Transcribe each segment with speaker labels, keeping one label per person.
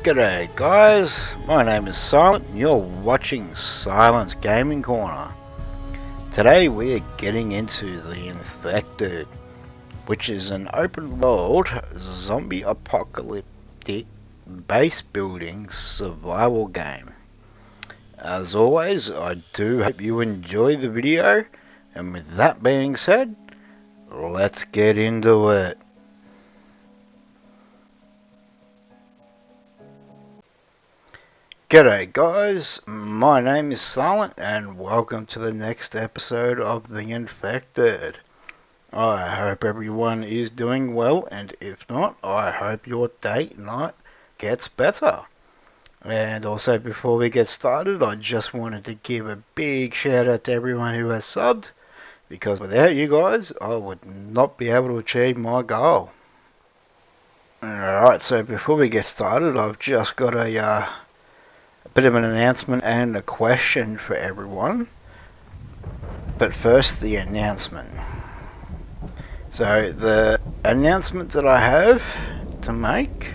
Speaker 1: G'day guys, my name is Silent and you're watching Silent's Gaming Corner. Today we are getting into The Infected, which is an open world zombie apocalyptic base building survival game. As always, I do hope you enjoy the video, and with that being said, let's get into it. G'day guys, my name is Silent and welcome to the next episode of The Infected. I hope everyone is doing well, and if not, I hope your date night gets better. And also, before we get started, I just wanted to give a big shout out to everyone who has subbed, because without you guys I would not be able to achieve my goal. Alright, so before we get started, I've just got a bit of an announcement and a question for everyone. But first, the announcement. So the announcement that I have to make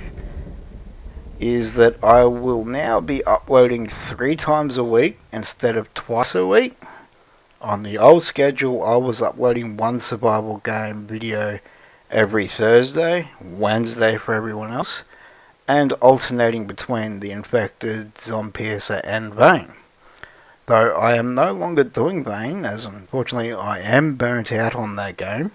Speaker 1: is that I will now be uploading 3 times a week instead of twice a week. On the old schedule, I was uploading one survival game video every Thursday, Wednesday for everyone else, and alternating between The Infected, Zombiercer and Vane. Though I am no longer doing Vane, as unfortunately I am burnt out on that game,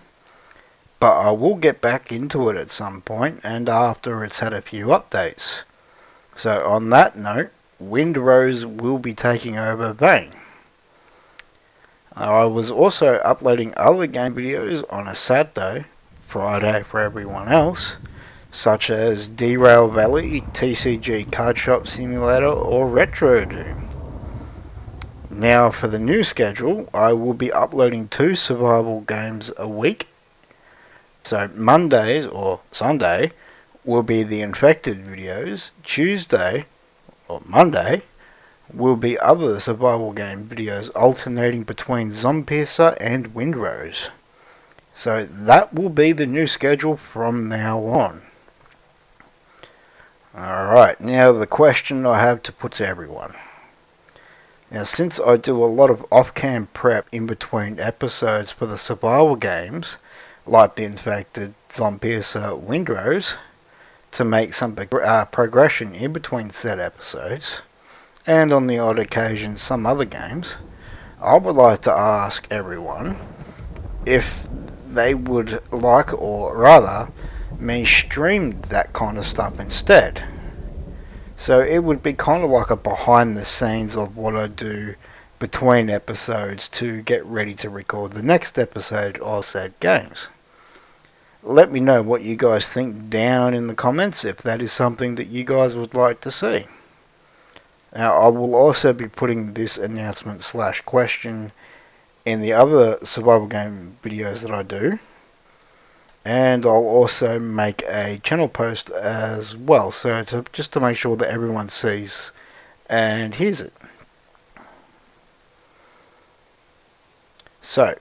Speaker 1: but I will get back into it at some point and after it's had a few updates. So on that note, Windrose will be taking over Vane. I was also uploading other game videos on a Saturday, Friday for everyone else, such as Derail Valley, TCG Card Shop Simulator or Retro Doom. Now for the new schedule, I will be uploading 2 survival games a week. So Mondays or Sunday will be the Infected videos, Tuesday or Monday will be other survival game videos alternating between Zombiercer and Windrose. So that will be the new schedule from now on. Alright, now the question I have to put to everyone. Now, since I do a lot of off-cam prep in between episodes for the survival games, like The Infected, Zombiercer, Windrose, to make some progression in between said episodes, and on the odd occasion some other games, I would like to ask everyone if they would like, or rather, me stream that kind of stuff instead. So it would be kind of like a behind the scenes of what I do between episodes to get ready to record the next episode of said games. Let me know what you guys think down in the comments if that is something that you guys would like to see. Now I will also be putting this announcement / question in the other survival game videos that I do. And I'll also make a channel post as well, so just to make sure that everyone sees and hears it. So,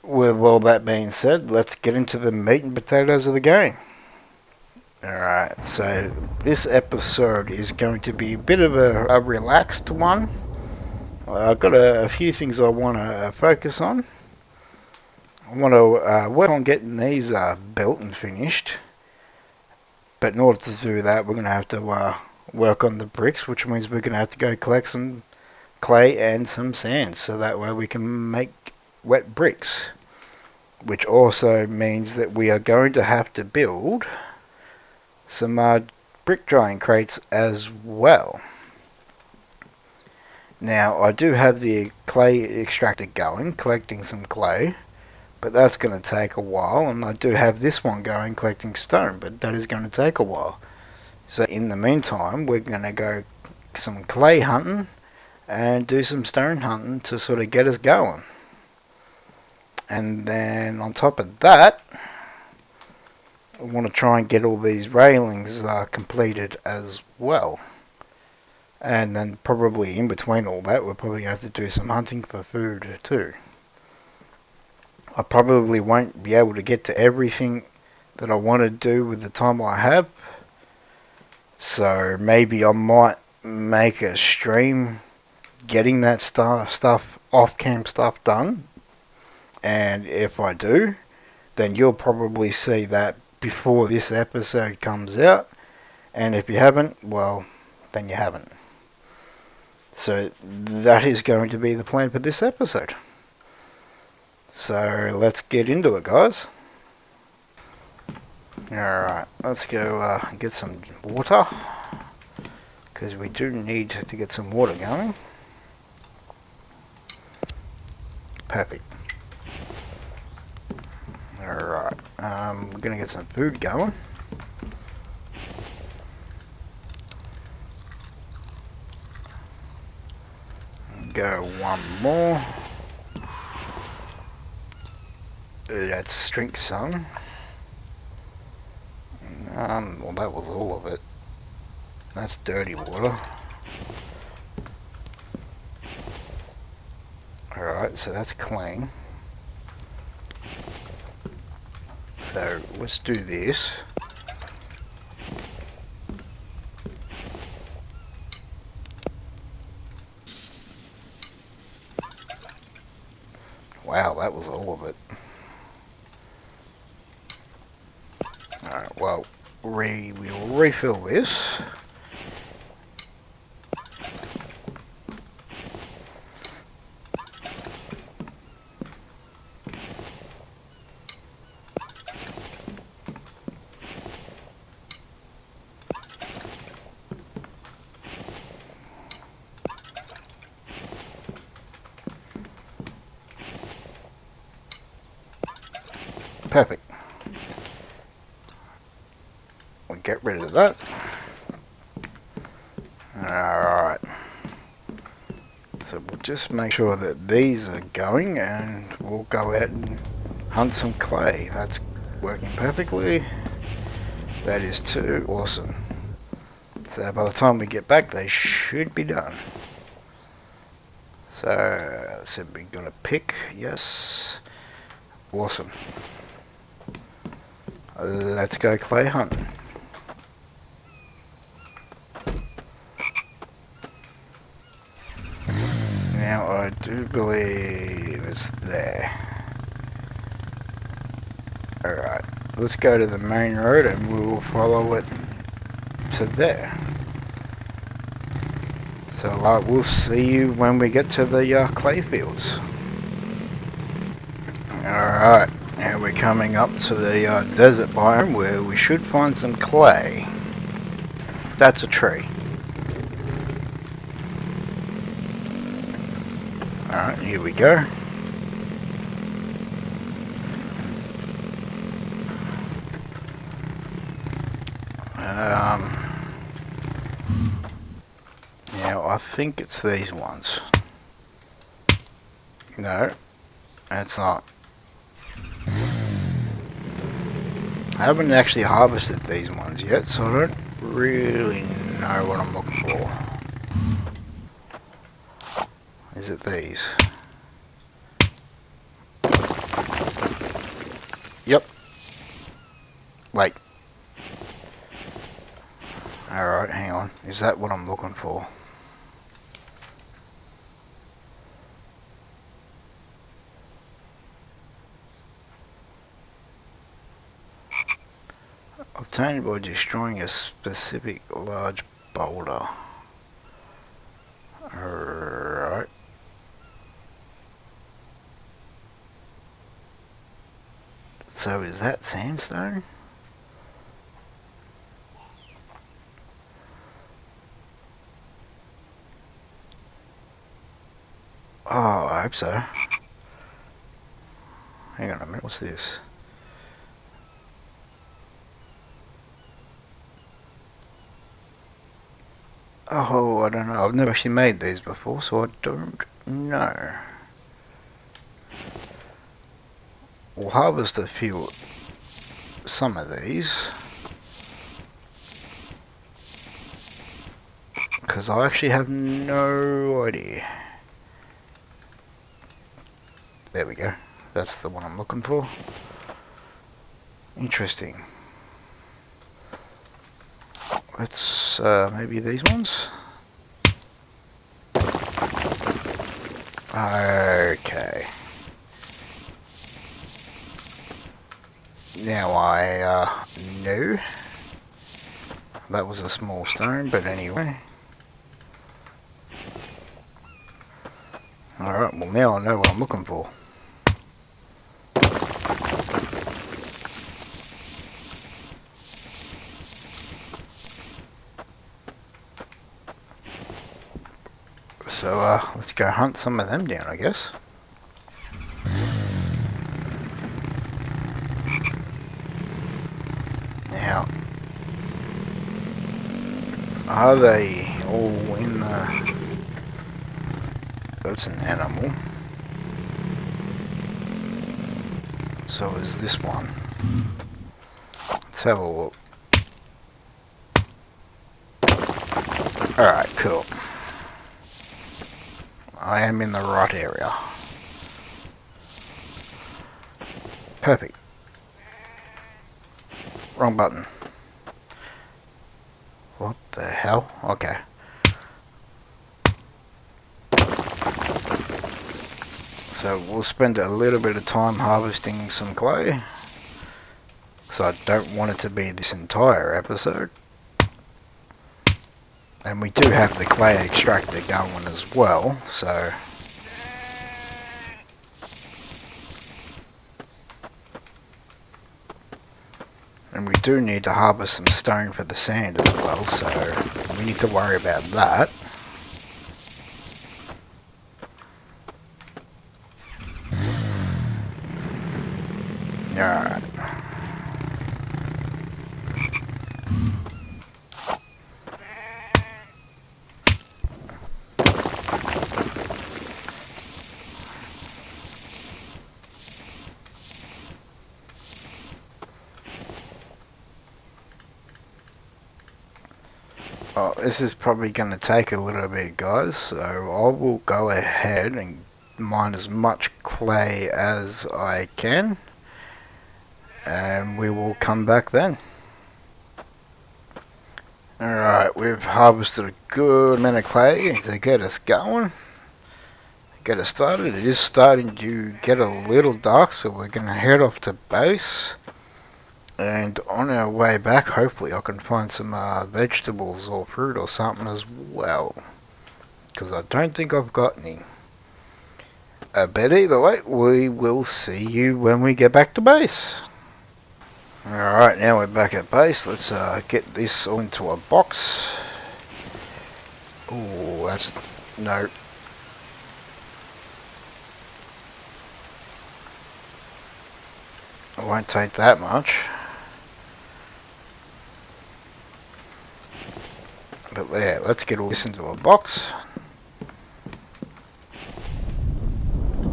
Speaker 1: with all that being said, let's get into the meat and potatoes of the game. Alright, so this episode is going to be a bit of a relaxed one. I've got a few things I want to focus on. I want to work on getting these built and finished, but in order to do that we're going to have to work on the bricks, which means we're going to have to go collect some clay and some sand, so that way we can make wet bricks, which also means that we are going to have to build some brick drying crates as well. Now I do have the clay extractor going, collecting some clay, but that's going to take a while, and I do have this one going collecting stone, but that is going to take a while. So in the meantime, we're going to go some clay hunting and do some stone hunting to sort of get us going. And then on top of that, I want to try and get all these railings completed as well. And then probably in between all that, we're probably going to have to do some hunting for food too. I probably won't be able to get to everything that I want to do with the time I have, So maybe I might make a stream getting that stuff, off-cam stuff done. And if I do, then you'll probably see that before this episode comes out. And if you haven't, well, then you haven't. So that is going to be the plan for this episode. So let's get into it, guys. Alright, let's go get some water, because we do need to get some water going. Perfect. Alright, we're going to get some food going. Go one more. Let's drink some. Well, that was all of it. That's dirty water. Alright, so that's clean. So let's do this. Wow, that was all of it. Alright, well, we'll refill this. Perfect. We'll get rid of that. Alright. So we'll just make sure that these are going, and we'll go out and hunt some clay. That's working perfectly. That is too awesome. So by the time we get back, they should be done. So, so we're gonna pick, yes. Awesome. Let's go clay hunting. Now I do believe it's there. Alright, let's go to the main road and we'll follow it to there. So we'll see you when we get to the clay fields. Alright, and we're coming up to the desert biome where we should find some clay. That's a tree. Alright, here we go. Now I think it's these ones. No, it's not. I haven't actually harvested these ones yet, so I don't really know what I'm looking for. Is it these? Yep. Wait. Alright, hang on. Is that what I'm looking for? Obtained by destroying a specific large boulder. Alright. So is that sandstone? Oh, I hope so. Hang on a minute, what's this? Oh, I don't know. I've never actually made these before, so I don't know. We'll harvest some of these, because I actually have no idea. There we go. That's the one I'm looking for. Interesting. Let's maybe these ones. Okay. Now I knew that was a small stone, but anyway. Alright, well now I know what I'm looking for. So let's go hunt some of them down, I guess. Now, are they all in the... That's an animal. So is this one. Let's have a look. Alright, cool. I am in the right area. Perfect. Wrong button. What the hell? Okay. So we'll spend a little bit of time harvesting some clay. So I don't want it to be this entire episode. And we do have the clay extractor going as well, so... And we do need to harvest some stone for the sand as well, so we need to worry about that. Alright. Oh, this is probably going to take a little bit, guys, so I will go ahead and mine as much clay as I can, and we will come back then. Alright, we've harvested a good amount of clay to get us going, get us started. It is starting to get a little dark, so we're going to head off to base. And on our way back, hopefully I can find some vegetables or fruit or something as well. Because I don't think I've got any. But either way, we will see you when we get back to base. Alright, now we're back at base. Let's get this into a box. Oh, that's... no. It won't take that much. But yeah, let's get all this into a box.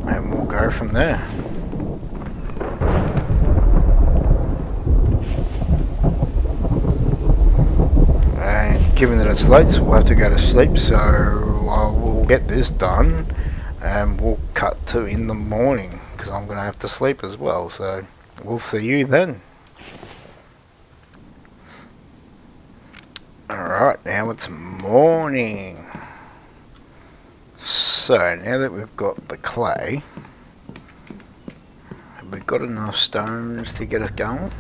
Speaker 1: And we'll go from there. And given that it's late, so we'll have to go to sleep, so we'll get this done. And we'll cut to in the morning, because I'm going to have to sleep as well, so we'll see you then. Alright, now it's morning. So, now that we've got the clay, have we got enough stones to get us going?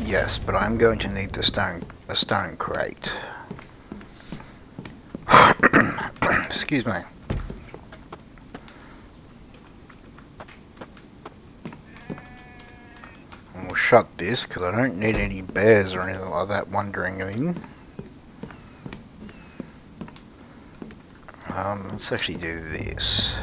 Speaker 1: Yes, but I'm going to need a stone crate. Excuse me. We'll shut this because I don't need any bears or anything like that wandering in. Let's actually do this.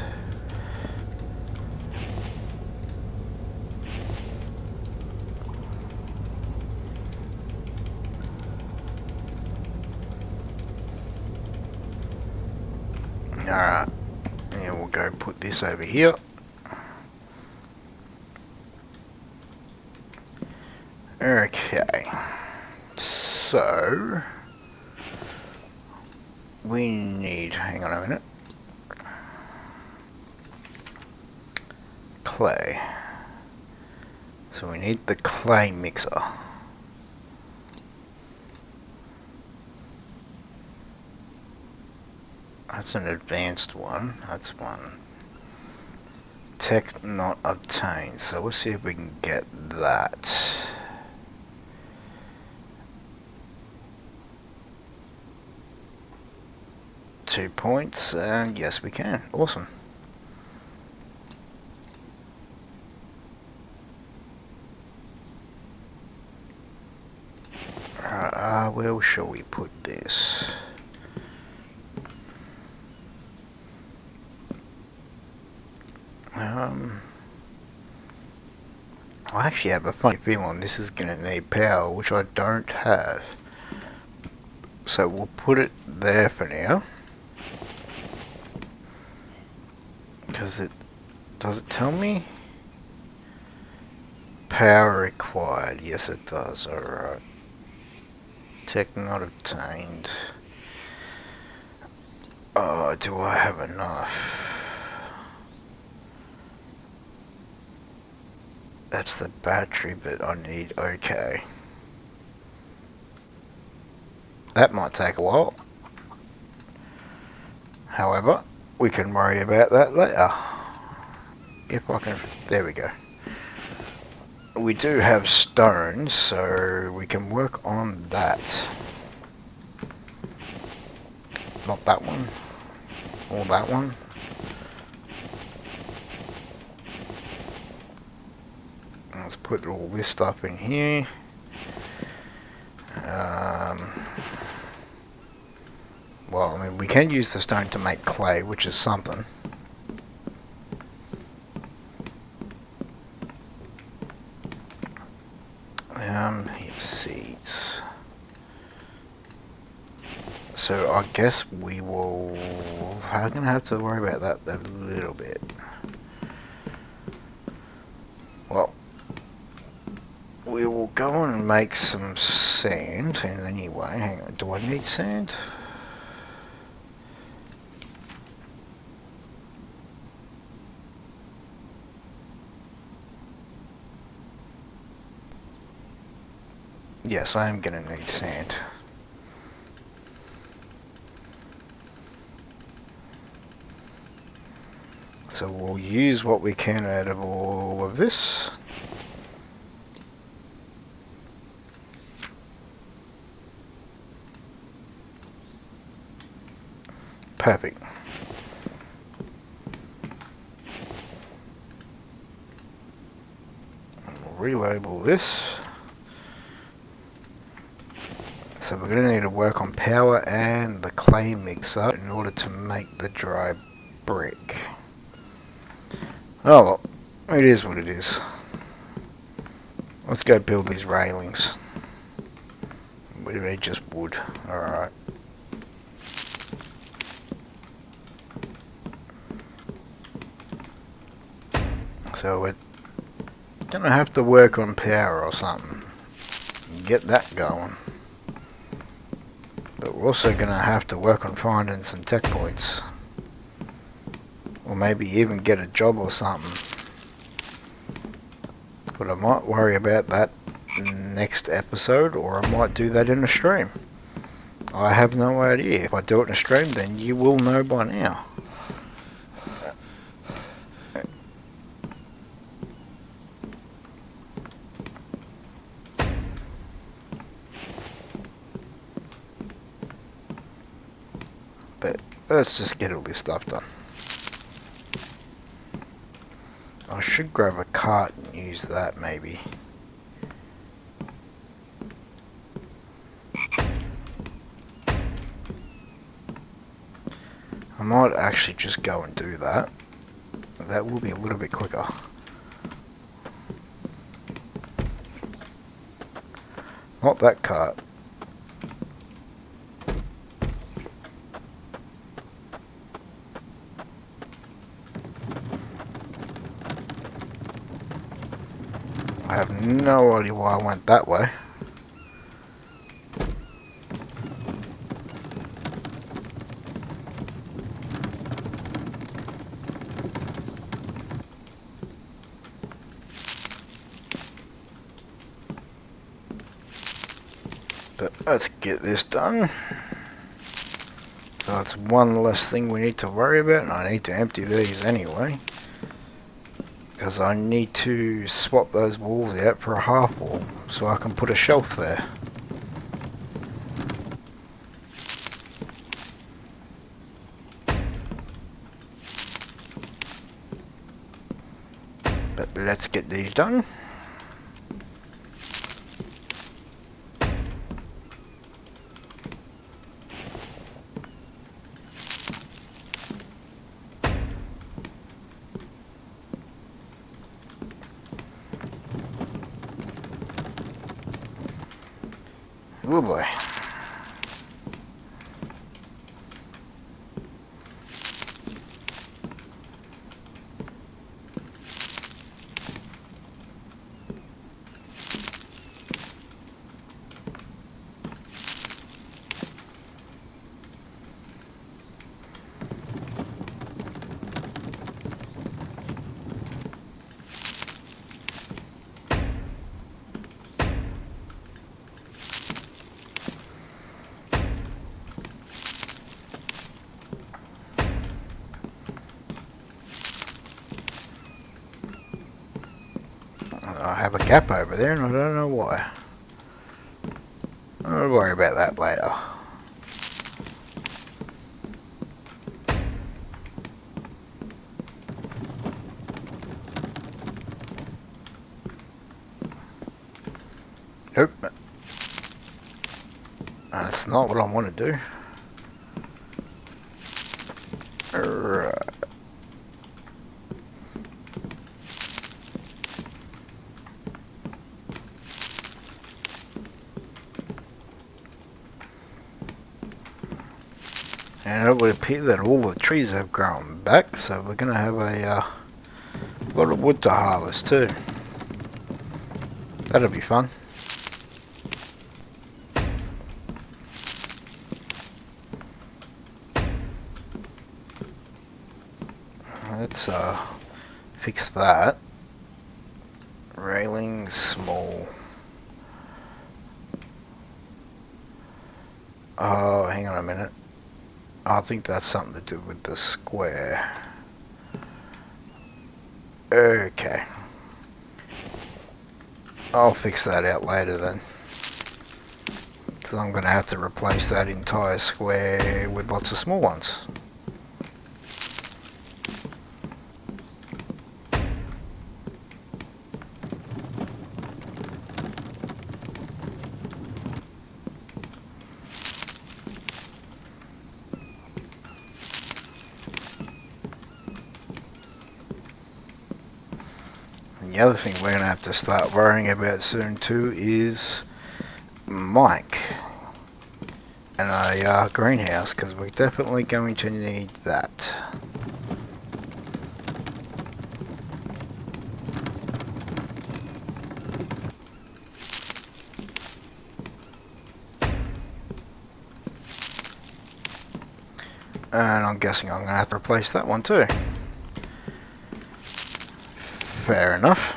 Speaker 1: Alright, and we'll go put this over here. Okay, so we need, hang on a minute, clay. So we need the clay mixer. That's an advanced one. That's one. Tech not obtained. So let's see if we can get that. Two points, and yes we can. Awesome. Where shall we put this? I actually have a funny feeling this is going to need power, which I don't have. So we'll put it there for now. Does it tell me? Power required. Yes it does. Alright. Tech not obtained. Oh, do I have enough? That's the battery, but I need, okay. That might take a while. However, we can worry about that later. If I can, there we go. We do have stones, so we can work on that. Not that one, or that one. Let's put all this stuff in here. Well, I mean, we can use the stone to make clay, which is something. Here's seeds. So I guess we will. I'm gonna have to worry about that a little bit. Well, we will go on and make some sand. And anyway, hang on. Do I need sand? Yes, I am gonna need sand. So we'll use what we can out of all of this. Perfect. We'll relabel this. So we're going to need to work on power and the clay mixer in order to make the dry brick. Oh well, it is what it is. Let's go build these railings. They're just wood. Alright. So we're going to have to work on power or something. Get that going. But we're also going to have to work on finding some tech points. Or maybe even get a job or something. But I might worry about that next episode, or I might do that in a stream. I have no idea. If I do it in a stream, then you will know by now. But let's just get all this stuff done. I should grab a cart and use that maybe. I might actually just go and do that. That will be a little bit quicker. Not that cart. I have no idea why I went that way. But let's get this done. So that's one less thing we need to worry about, and I need to empty these anyway. Because I need to swap those walls out for a half wall, so I can put a shelf there. But let's get these done. Oh boy. I have a gap over there and I don't know why. I'll worry about that later. Nope. That's not what I want to do. Right. And it would appear that all the trees have grown back, so we're going to have a lot of wood to harvest too. That'll be fun. Let's fix that. Railing small. Oh, hang on a minute. I think that's something to do with the square. Okay. I'll fix that out later then. Because I'm going to have to replace that entire square with lots of small ones. The other thing we're going to have to start worrying about soon too is Mike and a greenhouse, because we're definitely going to need that. And I'm guessing I'm going to have to replace that one too. Fair enough.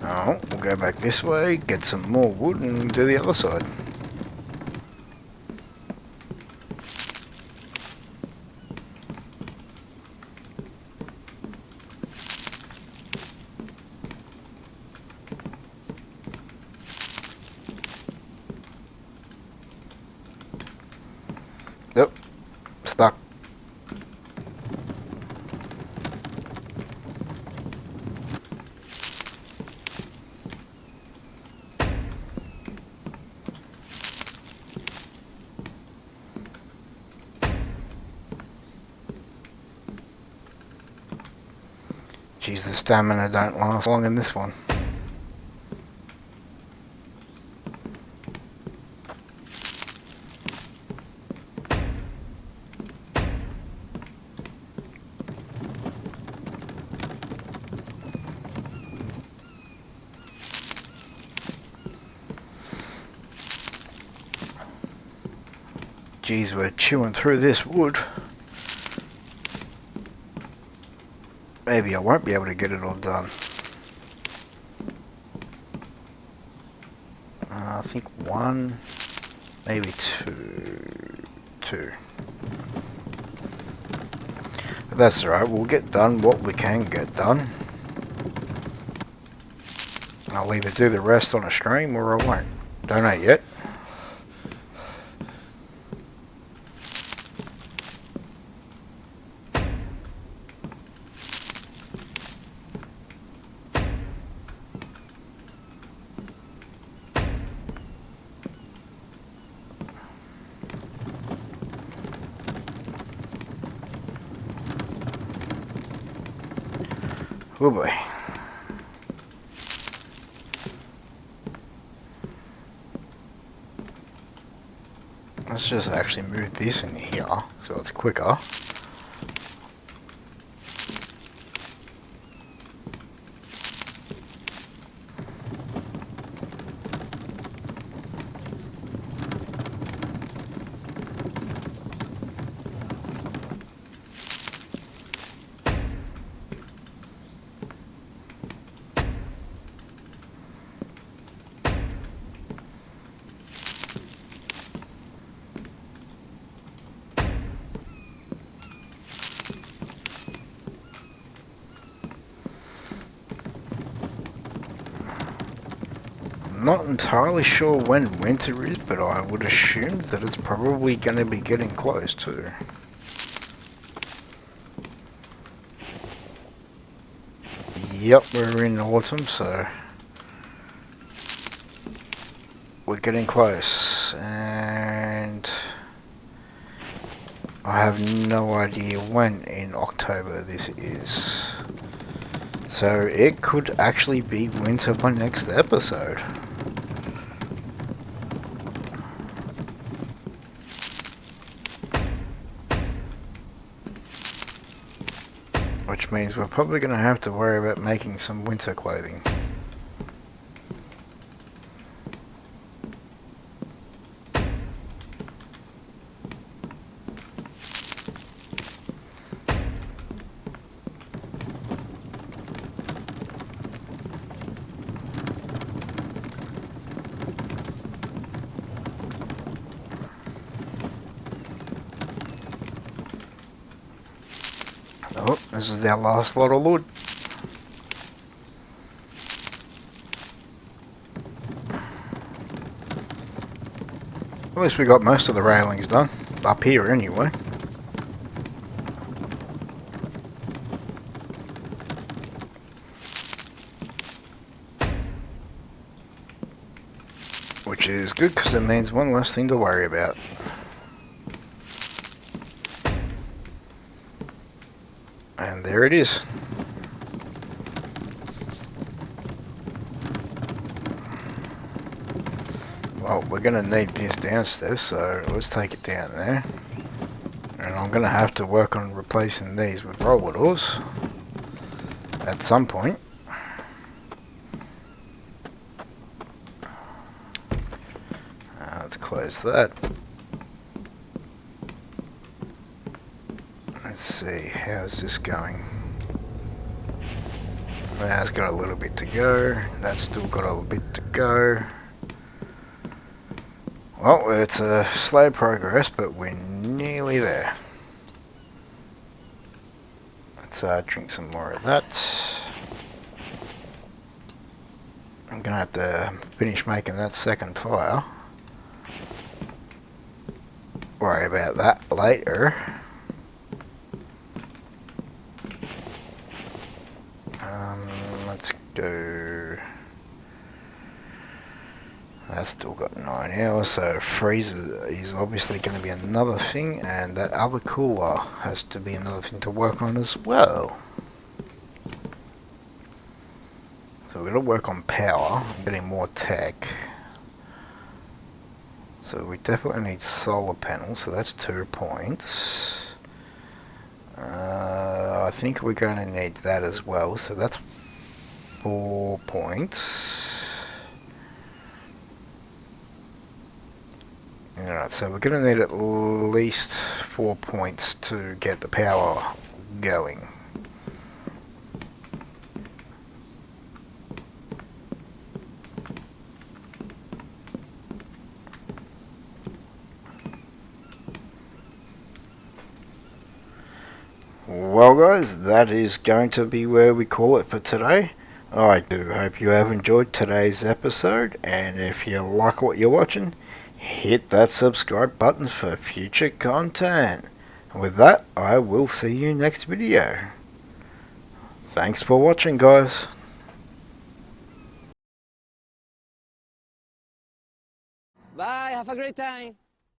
Speaker 1: Oh, we'll go back this way, get some more wood and do the other side. Yep, stuck. Geez, the stamina don't last long in this one. Geez, we're chewing through this wood. Maybe I won't be able to get it all done. I think one, maybe two. But that's alright, we'll get done what we can get done. I'll either do the rest on a stream or I won't. Don't know yet. Oh boy. Let's just actually move this in here so it's quicker. Not entirely sure when winter is, but I would assume that it's probably going to be getting close too. Yep, we're in autumn, so we're getting close, and I have no idea when in October this is. So it could actually be winter by next episode. Which means we're probably going to have to worry about making some winter clothing. Oh, this is our last lot of wood. At least we got most of the railings done, up here anyway. Which is good because it means one less thing to worry about. And there it is. Well, we're going to need this downstairs, so let's take it down there. And I'm going to have to work on replacing these with roller doors at some point. Let's close that. Let's see, how's this going? That's got a little bit to go. That's still got a little bit to go. Well, it's a slow progress, but we're nearly there. Let's drink some more of that. I'm gonna have to finish making that second fire. Worry about that later. Let's do... That's still got 9 hours, so freezer is obviously going to be another thing, and that other cooler has to be another thing to work on as well. So we're going to work on power, getting more tech. So we definitely need solar panels, so that's 2 points. I think we're going to need that as well, so that's 4 points. Alright, so we're going to need at least 4 points to get the power going. Well guys, that is going to be where we call it for today. I do hope you have enjoyed today's episode, and if you like what you're watching, hit that subscribe button for future content. And with that, I will see you next video. Thanks for watching guys.
Speaker 2: Bye, have a great time.